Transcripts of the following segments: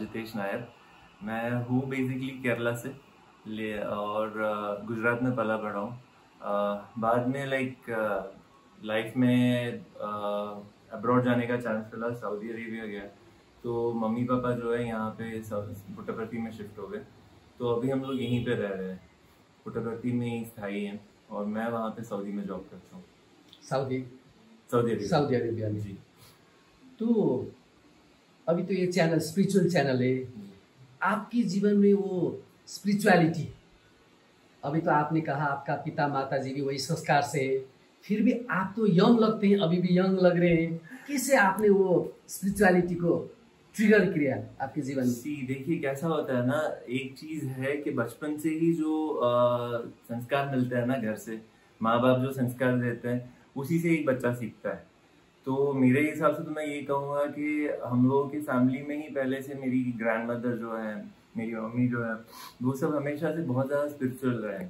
जितेश नायर। मैं हूँ बेसिकली केरला से और गुजरात में पला बड़ा हूँ। बाद में लाइफ में अब्रॉड जाने का चांस मिला, सऊदी अरेबिया गया। तो मम्मी पापा जो है यहाँ पे पुट्टपर्थी में शिफ्ट हो गए। तो अभी हम लोग यहीं पे रह रहे हैं, पुट्टपर्थी में ही स्थायी हैं। और मैं वहाँ पे सऊदी में जॉब करता हूँ। सऊदी अरेबिया में जी। तो अभी तो ये चैनल स्पिरिचुअल चैनल है, आपके जीवन में वो स्पिरिचुअलिटी, अभी तो आपने कहा आपका पिता माता जी भी वही संस्कार से है, फिर भी आप तो यंग लगते हैं, अभी भी यंग लग रहे हैं। कैसे आपने वो स्पिरिचुअलिटी को ट्रिगर किया आपके जीवन में? देखिए कैसा होता है ना, एक चीज है कि बचपन से ही जो संस्कार मिलते हैं ना घर से, माँ बाप जो संस्कार देते हैं उसी से एक बच्चा सीखता है। तो मेरे हिसाब से तो मैं ये कहूँगा कि हम लोगों की फैमिली में ही पहले से मेरी ग्रैंड मदर जो है, मेरी मम्मी जो है, वो सब हमेशा से बहुत ज़्यादा स्पिरिचुअल रहे।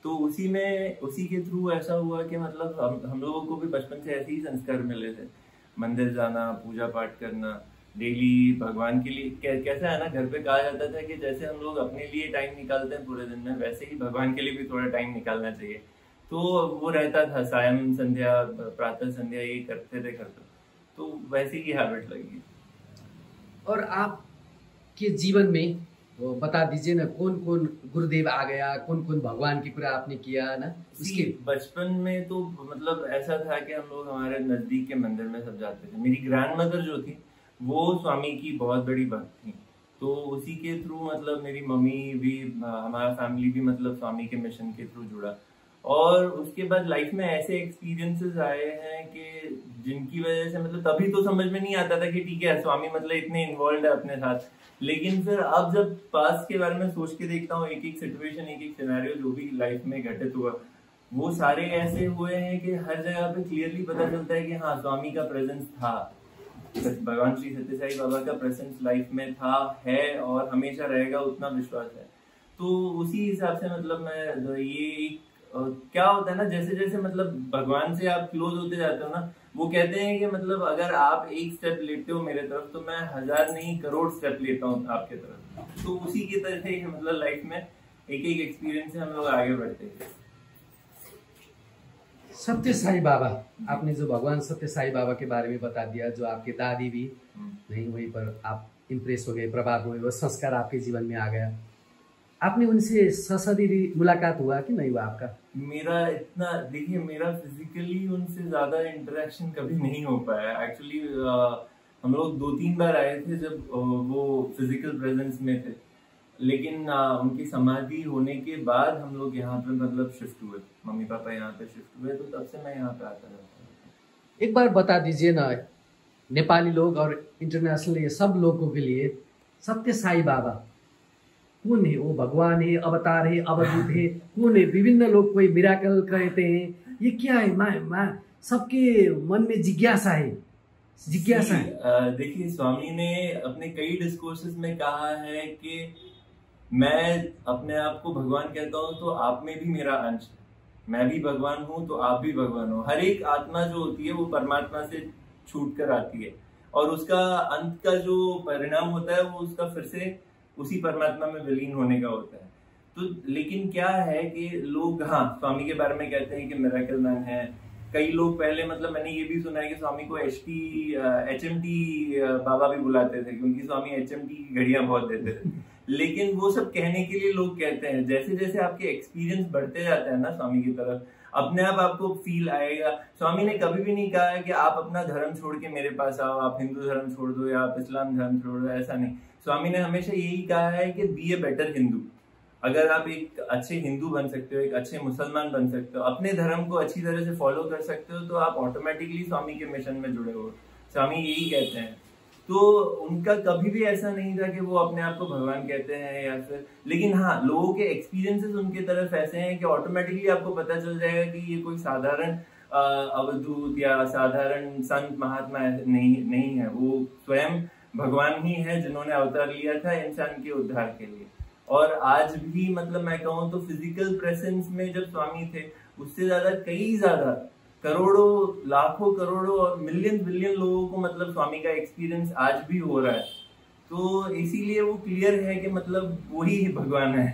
तो उसी के थ्रू ऐसा हुआ कि मतलब हम लोगों को भी बचपन से ऐसे ही संस्कार मिले थे। मंदिर जाना, पूजा पाठ करना, डेली भगवान के लिए। कैसा है ना, घर पे कहा जाता था कि जैसे हम लोग अपने लिए टाइम निकालते हैं पूरे दिन में, वैसे ही भगवान के लिए भी थोड़ा टाइम निकालना चाहिए। तो वो रहता था, सायं संध्या, प्रातः संध्या, ये करते थे। तो वैसे ही हैबिट लगी। और आपके जीवन में वो बता दीजिए ना, कौन कौन गुरुदेव आ गया, कौन कौन भगवान की पूरा आपने किया ना उसके? बचपन में तो मतलब ऐसा था कि हम लोग हमारे नजदीक के मंदिर में सब जाते थे। मेरी ग्रैंड मदर जो थी वो स्वामी की बहुत बड़ी भक्त थी। तो उसी के थ्रू मतलब मेरी मम्मी भी, हमारा फैमिली भी मतलब स्वामी के मिशन के थ्रू जुड़ा। और उसके बाद लाइफ में ऐसे एक्सपीरियंसेस आए हैं कि जिनकी वजह से मतलब तभी तो समझ में नहीं आता था कि ठीक है स्वामी मतलब इतने इन्वॉल्व है अपने साथ। लेकिन फिर अब जब पास्ट के बारे में सोच के देखता हूँ, एक एक सिचुएशन, एक एक सिनेरियो जो भी लाइफ में घटित हुआ, वो सारे ऐसे हुए हैं कि हर जगह पे क्लियरली पता चलता है कि हाँ, स्वामी का प्रेजेंस था। भगवान श्री सत्य साई बाबा का प्रेजेंस लाइफ में था, है और हमेशा रहेगा, उतना विश्वास है। तो उसी हिसाब से मतलब मैं ये क्या होता है ना, जैसे जैसे मतलब भगवान से आप क्लोज होते जाते हो ना, वो कहते हैं कि मतलब अगर आप एक स्टेप लेते हो मेरे तरफ तो मैं 1000 नहीं करोड़ स्टेप लेता हूँ आपके तरफ। तो उसी की तरह से मतलब लाइफ में एक एक एक्सपीरियंस से हम लोग आगे बढ़ते हैं। सत्य साई बाबा, आपने जो भगवान सत्य साई बाबा के बारे में बता दिया, जो आपके दादी भी नहीं, वहीं पर आप इम्प्रेस हो गए, प्रभाव हुए, वो संस्कार आपके जीवन में आ गया। आपने उनसे सशरीरी मुलाकात हुआ कि नहीं हुआ आपका? मेरा इतना, देखिए मेरा फिजिकली उनसे ज्यादा इंटरेक्शन कभी नहीं हो पाया। एक्चुअली हम लोग 2-3 बार आए थे जब वो फिजिकल प्रेजेंस में थे। लेकिन उनकी समाधि होने के बाद हम लोग यहाँ पे मतलब शिफ्ट हुए, मम्मी पापा यहाँ पे शिफ्ट हुए, तो तब से मैं यहाँ पे आता रहता हूँ। एक बार बता दीजिए ना, नेपाली लोग और इंटरनेशनल ये सब लोगों के लिए सत्य साई बाबा कौन है? वो भगवान है, अवतार है, अवधूत है, कौन है? विभिन्न लोग कोई मिराकल कहते हैं, ये क्या है? मैं सबके मन में जिज्ञासा है। देखिए स्वामी ने अपने कई डिस्कोर्सेस में कहा है कि मैं अपने आप को भगवान कहता हूँ तो आप में भी मेरा अंश है, मैं भी भगवान हूँ तो आप भी भगवान हो। हर एक आत्मा जो होती है वो परमात्मा से छूट कर आती है और उसका अंत का जो परिणाम होता है वो उसका फिर से उसी परमात्मा में विलीन होने का होता है। तो लेकिन क्या है कि लोग, हाँ, स्वामी के बारे में कहते हैं कि मिरेकल मैन है। कई लोग पहले मतलब मैंने ये भी सुना है कि स्वामी को HMT बाबा भी बुलाते थे, क्योंकि स्वामी HMT की घड़ियां बहुत देते थे। लेकिन वो सब कहने के लिए लोग कहते हैं। जैसे जैसे आपके एक्सपीरियंस बढ़ते जाते हैं ना स्वामी की तरफ, अपने आप आपको फील आएगा। स्वामी ने कभी भी नहीं कहा है कि आप अपना धर्म छोड़ के मेरे पास आओ, आप हिंदू धर्म छोड़ दो या आप इस्लाम धर्म छोड़ दो, ऐसा नहीं। स्वामी ने हमेशा यही कहा है कि बी ए बेटर हिंदू। अगर आप एक अच्छे हिंदू बन सकते हो, एक अच्छे मुसलमान बन सकते हो, अपने धर्म को अच्छी तरह से फॉलो कर सकते हो, तो आप ऑटोमेटिकली स्वामी के मिशन में जुड़े हो। स्वामी यही कहते हैं। तो उनका कभी भी ऐसा नहीं था कि वो अपने आप को भगवान कहते हैं या फिर, लेकिन हाँ, लोगों के एक्सपीरियंसेस उनके तरफ ऐसे हैं कि ऑटोमेटिकली आपको पता चल जाएगा कि ये कोई साधारण अवधूत या साधारण संत महात्मा नहीं है। वो स्वयं भगवान ही है जिन्होंने अवतार लिया था इंसान के उद्धार के लिए। और आज भी मतलब मैं कहूँ तो फिजिकल प्रेजेंस में जब स्वामी थे, उससे ज्यादा कई ज्यादा करोड़ों लाखों करोड़ों और मिलियन बिलियन लोगों को मतलब स्वामी का एक्सपीरियंस आज भी हो रहा है। तो इसीलिए वो क्लियर है कि मतलब वही भगवान है।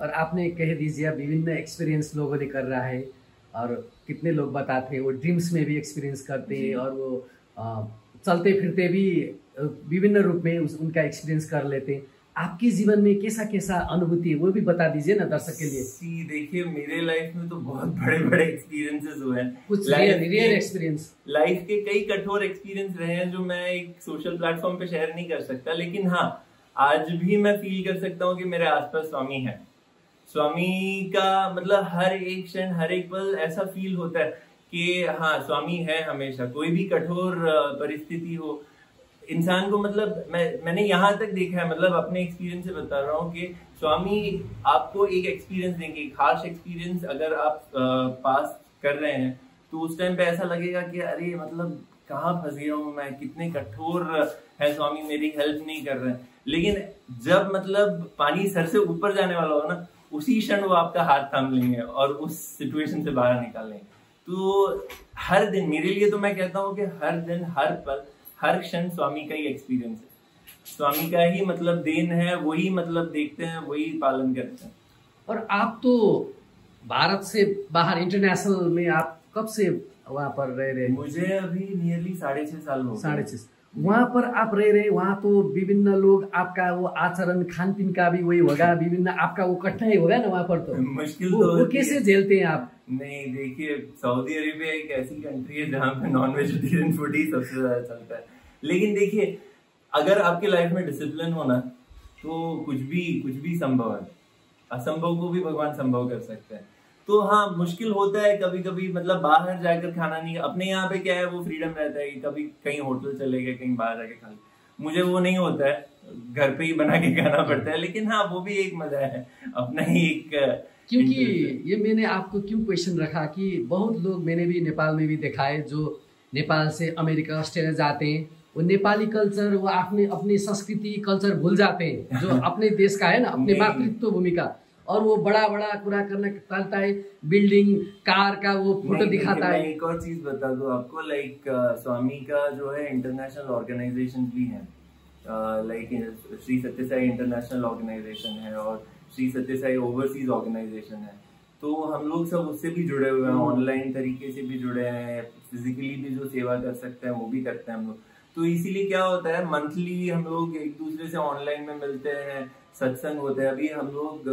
और आपने कह दीजिए विभिन्न एक्सपीरियंस लोगों ने कर रहा है, और कितने लोग बताते हैं वो ड्रीम्स में भी एक्सपीरियंस करते हैं, और वो चलते फिरते भी विभिन्न रूप में उनका एक्सपीरियंस कर लेते हैं। आपके जीवन में कैसा कैसा अनुभूति है वो भी बता दीजिए ना दर्शक के लिए। देखिए मेरे लाइफ में तो बहुत बड़े बड़े एक्सपीरियंसेस हुए हैं, कुछ रियल एक्सपीरियंस, लाइफ के कई कठोर एक्सपीरियंस रहे हैं जो मैं एक सोशल प्लेटफॉर्म पे शेयर नहीं कर सकता, लेकिन हाँ आज भी मैं फील कर सकता हूँ कि मेरे आसपास स्वामी है। स्वामी का मतलब हर एक क्षण हर एक पल ऐसा फील होता है कि हाँ स्वामी है हमेशा, कोई भी कठोर परिस्थिति हो इंसान को, मतलब मैंने यहाँ तक देखा है, मतलब अपने एक्सपीरियंस से बता रहा हूँ कि स्वामी आपको एक एक्सपीरियंस देंगे, खास एक्सपीरियंस अगर आप पास कर रहे हैं तो उस टाइम पे ऐसा लगेगा कि अरे मतलब कहाँ फंस गया हूँ मैं, कितने कठोर है स्वामी, मेरी हेल्प नहीं कर रहे हैं। लेकिन जब मतलब पानी सर से ऊपर जाने वाला हो ना, उसी क्षण वो आपका हाथ थाम लेंगे और उस सिचुएशन से बाहर निकाल लेंगे। तो हर दिन मेरे लिए तो मैं कहता हूँ कि हर दिन हर पल हर क्षण स्वामी का ही एक्सपीरियंस है, स्वामी का ही मतलब देन है, वही मतलब देखते हैं, वही पालन करते हैं। और आप तो भारत से बाहर इंटरनेशनल में आप कब से वहाँ पर रह रहे? मुझे अभी नियरली 6.5 साल हो गए। 6.5 वहाँ पर आप रह रहे, वहाँ तो विभिन्न लोग, आपका वो आचरण खान पीन का भी वही होगा, विभिन्न आपका वो कठिनाई होगा ना वहाँ पर, तो मुश्किल वो कैसे झेलते हैं आप? नहीं देखिए सऊदी अरेबिया एक ऐसी कंट्री है जहाँ पे नॉन वेजिटेरियन फूड ही सबसे ज्यादा चलता है। लेकिन देखिए अगर आपके लाइफ में डिसिप्लिन हो ना तो कुछ भी संभव है, असंभव को भी भगवान संभव कर सकते हैं। तो हाँ मुश्किल होता है कभी कभी, मतलब बाहर जाकर खाना नहीं, अपने यहाँ पे क्या है वो फ्रीडम रहता है कि कभी कहीं होटल चले गए, कहीं बाहर जाके खा ले। मुझे वो नहीं होता है, घर पे ही बना के खाना पड़ता है। लेकिन हाँ वो भी एक मजा है, अपना ही एक। क्योंकि ये मैंने आपको क्यों क्वेश्चन रखा कि बहुत लोग मैंने भी नेपाल में भी देखा है जो नेपाल से अमेरिका ऑस्ट्रेलिया जाते हैं, वो नेपाली कल्चर, वो अपनी संस्कृति कल्चर भूल जाते हैं जो अपने देश का है ना, अपने मातृत्व भूमि का, और वो बड़ा बड़ा पूरा करना करता है, बिल्डिंग कार का वो फोटो दिखाता है। एक और चीज बता दूं आपको, लाइक स्वामी का जो है इंटरनेशनल ऑर्गेनाइजेशन भी है, लाइक श्री सत्य साई इंटरनेशनल ऑर्गेनाइजेशन है और श्री सत्य साई ओवरसीज ऑर्गेनाइजेशन है। तो हम लोग सब उससे भी जुड़े हुए हैं, ऑनलाइन तरीके से भी जुड़े हैं, फिजिकली भी जो सेवा कर सकते हैं वो भी करते हैं हम लोग। तो इसीलिए क्या होता है मंथली हम लोग एक दूसरे से ऑनलाइन में मिलते हैं, सत्संग होते हैं। अभी हम लोग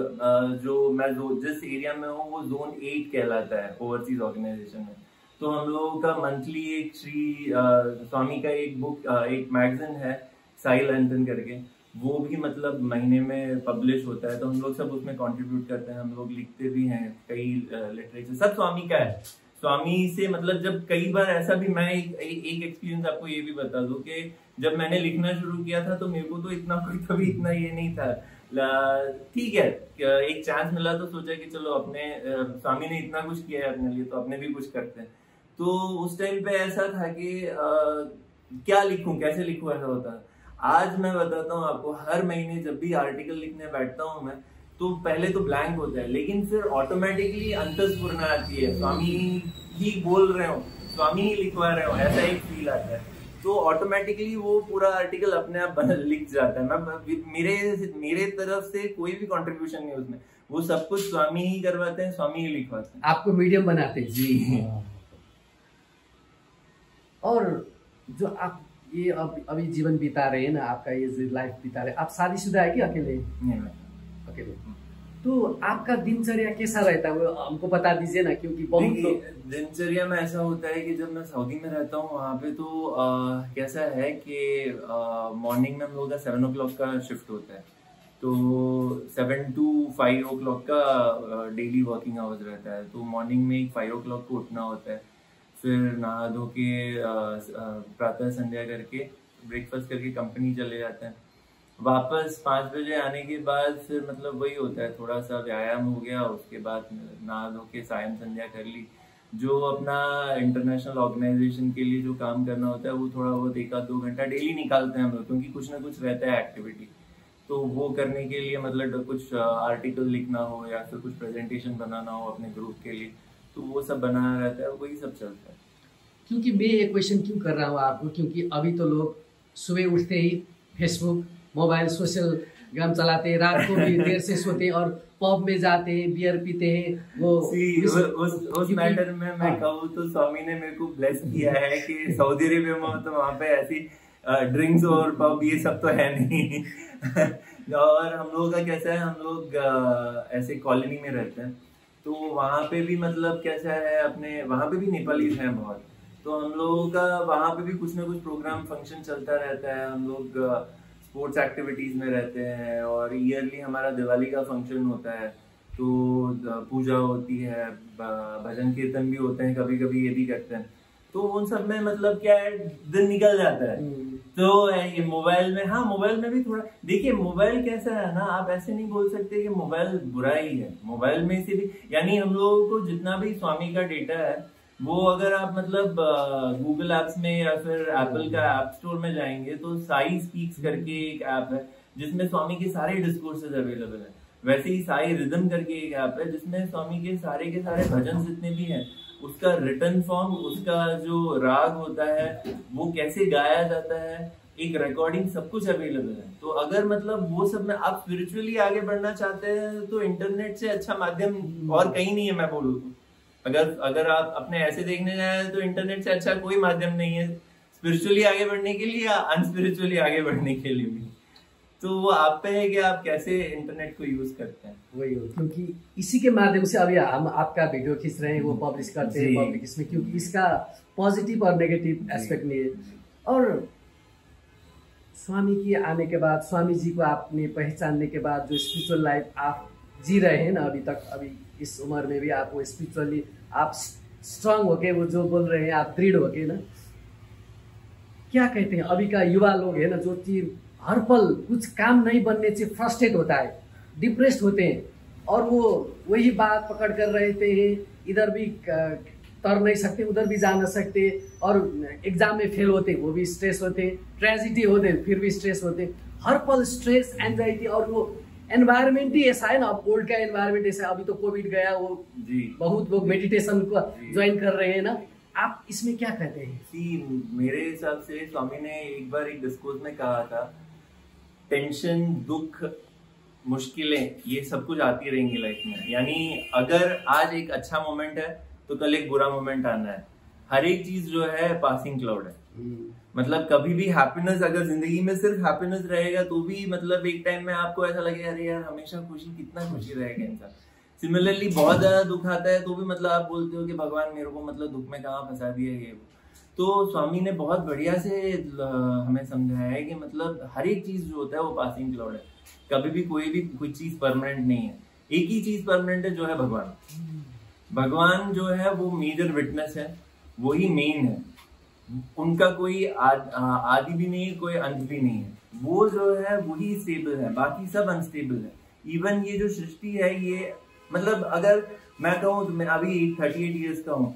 मैं जिस एरिया में हूँ वो जोन 8 कहलाता है ओवरसीज ऑर्गेनाइजेशन में। तो हम लोगों का मंथली एक श्री स्वामी का एक बुक, एक मैगजीन है साई लैंटर्न करके, वो भी मतलब महीने में पब्लिश होता है। तो हम लोग सब उसमें कंट्रीब्यूट करते हैं, हम लोग लिखते भी हैं, कई लिटरेचर सब स्वामी का है। स्वामी से मतलब जब कई बार ऐसा भी, मैं एक एक्सपीरियंस आपको ये भी बता दूं कि जब मैंने लिखना शुरू किया था तो मेरे को तो इतना कोई कभी इतना ये नहीं था, ठीक है एक चांस मिला तो सोचा कि चलो अपने स्वामी ने इतना कुछ किया है अपने लिए तो अपने भी कुछ करते हैं। तो उस टाइम पे ऐसा था कि क्या लिखूं कैसे लिखूं ऐसा होता है। आज मैं बताता हूँ आपको, हर महीने जब भी आर्टिकल लिखने बैठता हूँ मैं तो पहले तो ब्लैंक होता है, लेकिन फिर ऑटोमेटिकली अंतस्फुरना आती है, स्वामी ही बोल रहे हो, स्वामी ही लिखवा रहे हो, ऐसा एक फील आता है। तो ऑटोमेटिकली वो पूरा आर्टिकल अपने आप लिख जाता है। मैं मेरे तरफ से कोई भी कंट्रीब्यूशन नहीं उसमें, वो सब कुछ स्वामी ही करवाते हैं, स्वामी ही लिखवाते हैं, आपको मीडियम बनाते हैं जी। और जो आप ये अभी जीवन बिता रहे हैं ना, आपका ये लाइफ बिता रहे, आप शादीशुदा है कि अकेले? अकेले। तो आपका दिनचर्या कैसा रहता है वो हमको बता दीजिए ना, क्योंकि बहुत दिनचर्या में ऐसा होता है कि जब मैं सऊदी में रहता हूँ वहाँ पे तो कैसा है कि मॉर्निंग में हम लोग का 7 o'clock का शिफ्ट होता है, तो 7 to 5 o'clock का डेली वर्किंग आवर्स रहता है। तो मॉर्निंग में 5 o'clock को उठना होता है, फिर नहा धो के प्रातः संध्या करके ब्रेकफास्ट करके कंपनी चले जाते हैं। वापस 5 बजे आने के बाद फिर मतलब वही होता है, थोड़ा सा व्यायाम हो गया, उसके बाद नहा धो के सायं संध्या कर ली। जो अपना इंटरनेशनल ऑर्गेनाइजेशन के लिए जो काम करना होता है वो थोड़ा बहुत 1-2 घंटा डेली निकालते हैं हम लोग, क्योंकि कुछ ना कुछ रहता है एक्टिविटी। तो वो करने के लिए मतलब कुछ आर्टिकल लिखना हो या फिर कुछ प्रेजेंटेशन बनाना हो अपने ग्रुप के लिए, तो वो सब बनाना रहता है, वही सब चलता है। क्योंकि मैं ये क्वेश्चन क्यों कर रहा हूँ आपको, क्योंकि अभी तो लोग सुबह उठते ही फेसबुक, मोबाइल सोशल ग्राम चलाते हैं, रात को भी देर से सोते हैं और पब में जाते हैं, बियर पीते हैं। वो उस मैटर में मैं कहूँ तो स्वामी ने मेरे को ब्लेस किया है कि सऊदी अरेबिया में तो वहाँ पे ऐसी ड्रिंक्स और पब ये सब तो है नहीं। और हम लोगों का कैसा है, हम लोग ऐसे कॉलोनी में रहते हैं, तो वहाँ पे भी मतलब कैसा है, अपने वहाँ पे भी नेपाली हैं बहुत, तो हम लोगों का वहाँ पे भी कुछ ना कुछ प्रोग्राम फंक्शन चलता रहता है। हम लोग स्पोर्ट्स एक्टिविटीज में रहते हैं और ईयरली हमारा दिवाली का फंक्शन होता है, तो पूजा होती है, भजन कीर्तन भी होते हैं, कभी कभी ये भी करते हैं। तो उन सब में मतलब क्या है, दिन निकल जाता है। तो ये मोबाइल में, हाँ मोबाइल में भी थोड़ा देखिए, मोबाइल कैसा है ना, आप ऐसे नहीं बोल सकते कि मोबाइल बुरा ही है। मोबाइल में से भी यानी हम लोगों को जितना भी स्वामी का डेटा है वो अगर आप मतलब गूगल एप्स में या फिर एप्पल का ऐप स्टोर में जाएंगे तो साई स्पीक्स करके एक ऐप है जिसमें स्वामी के सारे डिस्कोर्सेज अवेलेबल है। वैसे ही साई रिदम करके एक ऐप है जिसमें स्वामी के सारे भजन जितने भी हैं उसका रिटर्न फॉर्म, उसका जो राग होता है वो कैसे गाया जाता है, एक रिकॉर्डिंग, सब कुछ अवेलेबल है। तो अगर मतलब वो सब में आप स्पिरिचुअली आगे बढ़ना चाहते हैं तो इंटरनेट से अच्छा माध्यम और कहीं नहीं है, मैं बोलूँ तो। अगर आप अपने ऐसे देखने जाए तो इंटरनेट से अच्छा कोई माध्यम नहीं है स्पिरिचुअली आगे बढ़ने के लिए या अनस्पिरिचुअली आगे बढ़ने के लिए भी। तो वो आप पे है कि आप कैसे इंटरनेट को यूज करते हैं। वही हो, क्योंकि इसी के माध्यम से अभी हम आपका वीडियो खींच रहे हैं, वो पब्लिश करते हैं पब्लिक इसमें, क्योंकि इसका पॉजिटिव और नेगेटिव एस्पेक्ट नहीं है। और स्वामी की आने के बाद, स्वामी जी को आपने पहचानने के बाद जो स्पिरिचुअल लाइफ आप जी रहे हैं ना अभी तक, अभी इस उम्र में भी आप वो स्पिरिचुअली आप स्ट्रांग होके, वो जो बोल रहे हैं आप दृढ़ होके ना, क्या कहते हैं अभी का युवा लोग है ना, जो चीज हर पल कुछ काम नहीं बनने से फ्रस्ट्रेट होता है, डिप्रेस्ड होते हैं, और वो वही बात पकड़ कर रहते हैं, इधर भी तर नहीं सकते, उधर भी जा नहीं सकते, और एग्जाम में फेल होते वो भी स्ट्रेस होते, ट्रेजिडी होते फिर भी स्ट्रेस होते, हर पल स्ट्रेस, एंजाइटी। और वो एनवायरमेंट ही ऐसा है ना, अब ओल्ड का एनवायरमेंट ऐसा है, अभी तो कोविड गया, वो बहुत लोग मेडिटेशन को ज्वाइन कर रहे हैं ना, आप इसमें क्या कहते हैं? मेरे हिसाब से स्वामी ने एक बार एक डिस्कोर्स में कहा था, टेंशन, दुख, मुश्किलें ये सब कुछ आती रहेंगी लाइफ में। यानी अगर आज एक अच्छा मोमेंट है तो कल एक बुरा मोमेंट आना है। हर एक चीज जो है पासिंग क्लाउड है। मतलब कभी भी हैप्पीनेस, अगर जिंदगी में सिर्फ हैप्पीनेस रहेगा तो भी मतलब एक टाइम में आपको ऐसा लगेगा अरे यार हमेशा खुशी, कितना खुशी रहेगा इंसान। सिमिलरली बहुत ज्यादा दुख आता है तो भी मतलब आप बोलते हो कि भगवान मेरे को मतलब दुख में कहाँ फंसा दिया ये वो। तो स्वामी ने बहुत बढ़िया से हमें समझाया है कि मतलब हर एक चीज जो होता है वो पासिंग क्लाउड है। कभी भी कोई चीज परमानेंट नहीं है। एक ही चीज परमानेंट है जो है भगवान। भगवान जो है वो मेजर विटनेस है, वही मेन है। उनका कोई आदि भी नहीं है, कोई अंत भी नहीं है। वो जो है वही स्टेबल है, बाकी सब अनस्टेबल है। इवन ये जो सृष्टि है ये मतलब अगर मैं कहूँ तो मैं अभी 38 ईयर्स का हूँ।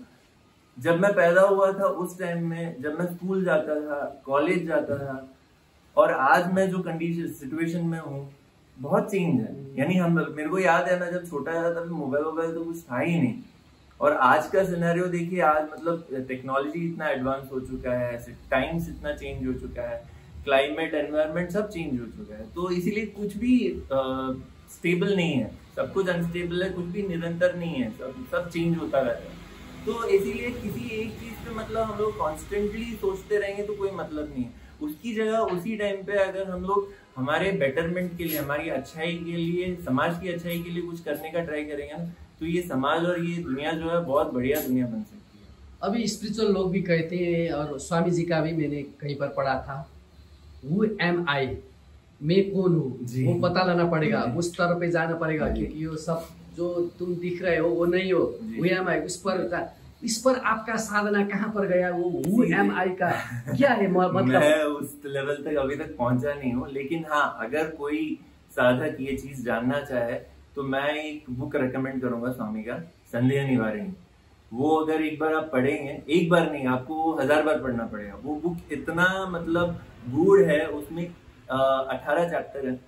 जब मैं पैदा हुआ था उस टाइम में, जब मैं स्कूल जाता था, कॉलेज जाता था, और आज मैं जो कंडीशन सिचुएशन में हूँ बहुत चेंज है। यानी मेरे को याद है मैं जब छोटा था तब मोबाइल तो कुछ था ही नहीं, और आज का सिनेरियो देखिए। आज मतलब टेक्नोलॉजी इतना एडवांस हो चुका है, टाइम्स इतना चेंज हो चुका है, क्लाइमेट, एनवायरनमेंट सब चेंज हो चुका है। तो इसीलिए कुछ भी स्टेबल नहीं है, सब कुछ अनस्टेबल है, कुछ भी निरंतर नहीं है, सब चेंज होता रहता है। तो इसीलिए किसी एक चीज पे मतलब हम लोग कॉन्स्टेंटली सोचते रहेंगे तो कोई मतलब नहीं है। उसकी जगह उसी टाइम पे अगर हम लोग हमारे बेटरमेंट के लिए, हमारी अच्छाई के लिए, समाज की अच्छाई के लिए कुछ करने का ट्राई करेंगे ना, तो ये समाज और ये दुनिया जो है बहुत बढ़िया दुनिया बन सकती है। अभी स्पिरिचुअल लोग भी कहते हैं, और स्वामी जी का भी मैंने कहीं पर पढ़ा था, Who am I? मैं कौन हूँ, वो पता लाना पड़ेगा, उस तरह पे जाना पड़ेगा, क्योंकि वो सब जो तुम दिख रहे हो वो नहीं हो। Who am I? इस पर आपका साधना कहाँ पर गया? वो Who am I का क्या है मतलब? मैं उस लेवल तक अभी तक पहुंचा नहीं हूँ, लेकिन हाँ अगर कोई साधक ये चीज जानना चाहे तो मैं एक बुक रेकमेंड करूंगा स्वामी का, संदेह निवारिणी। वो अगर एक बार आप पढ़ेंगे, एक बार नहीं आपको 1000 बार पढ़ना पड़ेगा। वो बुक इतना मतलब गूढ़ है, उसमें 18 चैप्टर है,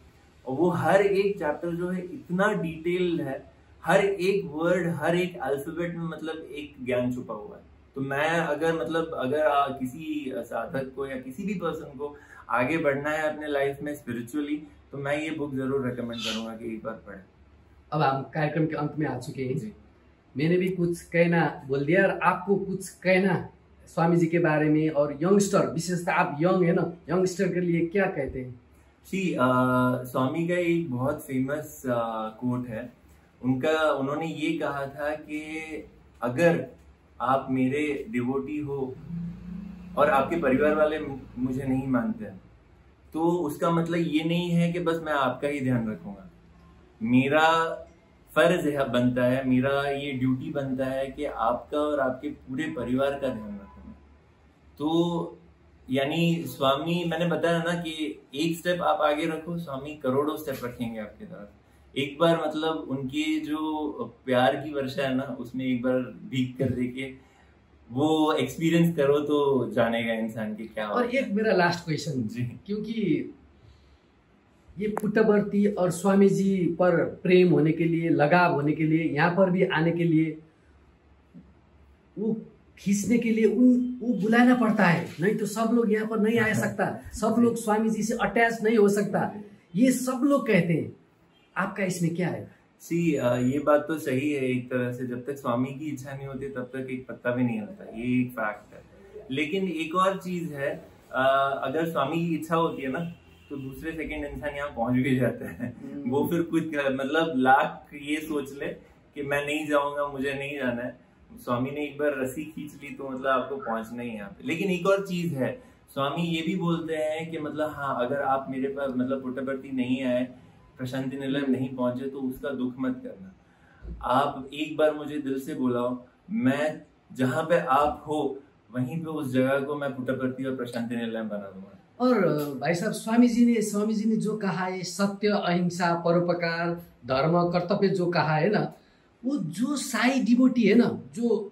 और वो हर एक चैप्टर जो है इतना डिटेल्ड है, हर एक वर्ड, हर एक अल्फाबेट में मतलब एक ज्ञान छुपा हुआ है। तो मैं अगर किसी साधक को या किसी भी पर्सन को आगे बढ़ना है अपने लाइफ में स्पिरिचुअली, तो मैं ये बुक जरूर रेकमेंड करूंगा कि एक बार पढ़ें। अब हम कार्यक्रम के अंत में आ चुके हैं जी। मैंने भी कुछ कहना बोल दिया और आपको कुछ कहना स्वामी जी के बारे में और यंगस्टर, विशेषतः आप यंग है ना, यंगस्टर के लिए क्या कहते हैं? स्वामी का एक बहुत फेमस कोट है उन्होंने ये कहा था कि अगर आप मेरे डिवोटी हो और आपके परिवार वाले मुझे नहीं मानते हैं, तो उसका मतलब ये नहीं है कि बस मैं आपका ही ध्यान रखूंगा। मेरा फर्ज बनता है, मेरा ये ड्यूटी बनता है कि आपका और आपके पूरे परिवार का ध्यान रखूंगा। तो यानी स्वामी, मैंने बताया ना कि एक स्टेप आप आगे रखो, स्वामी करोड़ों स्टेप रखेंगे आपके तरफ। एक बार मतलब उनकी जो प्यार की वर्षा है ना, उसमें एक बार भीग कर देखिए, वो एक्सपीरियंस करो तो जानेगा इंसान की क्या। और एक मेरा लास्ट क्वेश्चन जी, क्योंकि ये पुट्टवर्ती और स्वामी जी पर प्रेम होने के लिए, लगाव होने के लिए, यहाँ पर भी आने के लिए, वो खींचने के लिए वो बुलाना पड़ता है, नहीं तो सब लोग यहाँ पर नहीं आ सकता, सब लोग स्वामी जी से अटैच नहीं हो सकता, ये सब लोग कहते हैं। आपका इसमें क्या है? ये बात तो सही है एक तरह से, जब तक स्वामी की इच्छा नहीं होती तब तक एक पत्ता भी नहीं होता, ये एक फैक्ट है। लेकिन एक और चीज है, अगर स्वामी की इच्छा होती है ना, तो दूसरे सेकंड इंसान यहाँ पहुंच भी जाता है। वो फिर कुछ मतलब लाख ये सोच ले कि मैं नहीं जाऊंगा, मुझे नहीं जाना है, स्वामी ने एक बार रस्सी खींच ली तो मतलब आपको पहुंचना ही यहाँ पे। लेकिन एक और चीज है, स्वामी ये भी बोलते हैं कि मतलब हाँ, अगर आप मेरे पास मतलब पुट्टवर्ती नहीं आए, प्रशांति निलयम नहीं पहुंचे, तो उसका दुख मत करना। आप एक बार मुझे दिल से बुलाओ, मैं जहाँ पे आप हो वहीं पे उस जगह को मैं पुट्टवर्ती और प्रशांति निलयम बना दूंगा। और भाई साहब, स्वामी जी ने जो कहा है, सत्य, अहिंसा, परोपकार, धर्म, कर्तव्य जो कहा है ना, वो जो साई डिवोटी है ना, जो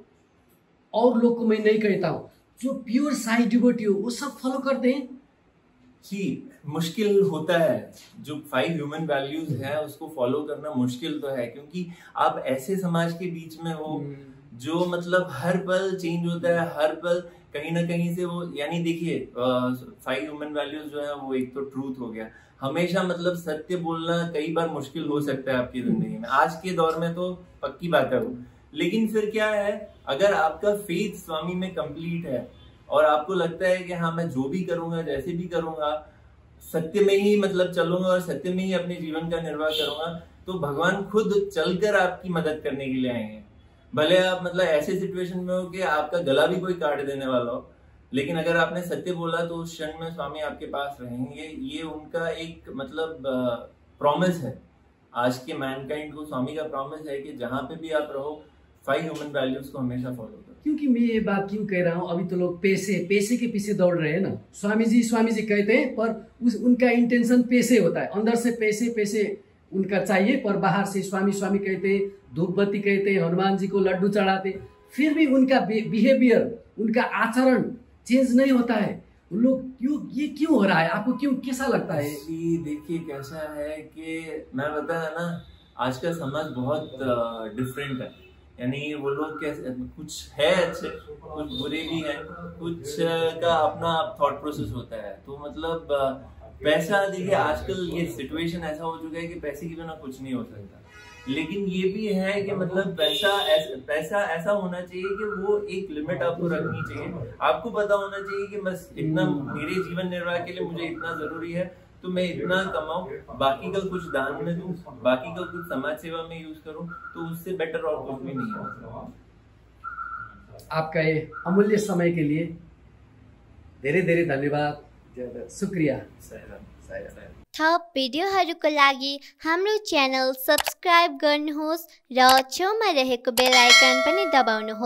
और लोग को मैं नहीं कहता हूँ, जो प्योर साई डिवोटी हो वो सब फॉलो करते हैं। जी, मुश्किल होता है, जो 5 ह्यूमन वैल्यूज है उसको फॉलो करना मुश्किल तो है, क्योंकि आप ऐसे समाज के बीच में हो जो मतलब हर पल चेंज होता है, हर पल कहीं ना कहीं से वो, यानी देखिए 5 ह्यूमन वैल्यूज जो है वो एक तो ट्रूथ हो गया, हमेशा मतलब सत्य बोलना कई बार मुश्किल हो सकता है आपकी जिंदगी में, आज के दौर में तो पक्की बात है वो। लेकिन फिर क्या है, अगर आपका फेथ स्वामी में कंप्लीट है और आपको लगता है कि हाँ, मैं जो भी करूंगा, जैसे भी करूंगा, सत्य में ही मतलब चलूंगा और सत्य में ही अपने जीवन का निर्वाह करूंगा, तो भगवान खुद चलकर आपकी मदद करने के लिए आएंगे। भले आप मतलब ऐसे सिचुएशन में हो कि आपका गला भी कोई काट देने वाला हो, लेकिन अगर आपने सत्य बोला तो उस क्षण में स्वामी आपके पास रहेंगे। ये उनका एक मतलब प्रॉमिस है, आज के मैनकाइंड को स्वामी का प्रॉमिस है कि जहां पे भी आप रहो 5 ह्यूमन वैल्यूज को हमेशा फॉलो करो। क्योंकि मैं ये बात क्यों कह रहा हूँ, अभी तो लोग पैसे के पीछे दौड़ रहे हैं ना, स्वामी जी कहते हैं, पर उनका इंटेंशन पैसे होता है, अंदर से पैसे उनका चाहिए, पर बाहर से स्वामी कहते हैं, धूप बत्ती कहते हैं, हनुमान जी को लड्डू चढ़ाते, फिर भी उनका बिहेवियर, उनका आचरण चेंज नहीं होता है। उन लोग ये क्यों हो रहा है, आपको क्यों, कैसा लगता है? देखिए कैसा है कि मैं बताया ना, आज का समाज बहुत डिफरेंट है, यानी वो लोग कैसे, कुछ है अच्छे, कुछ बुरे भी हैं, कुछ का अपना थॉट प्रोसेस होता है। तो मतलब पैसा, देखिए आजकल ये सिचुएशन ऐसा हो चुका है कि पैसे के बिना कुछ नहीं हो सकता, लेकिन ये भी है कि मतलब पैसा ऐसा होना चाहिए कि वो एक लिमिट आपको रखनी चाहिए, आपको पता होना चाहिए कि बस इतना मेरे जीवन निर्वाह के लिए मुझे इतना जरूरी है, तो मैं इतना कमाऊं, बाकी का कुछ दान में दूं, बाकी का कुछ समाज सेवा में यूज करूं, तो उससे बेटर और कुछ भी नहीं हो। आपका ये अमूल्य समय के लिए धेरै धेरै धन्यवाद, शुक्रिया। थप भिडियोहरूको लागि हाम्रो च्यानल सब्स्क्राइब गर्नुहोस् र छेउमा रहेको बेल आइकन पनि दबाउनुहोस्।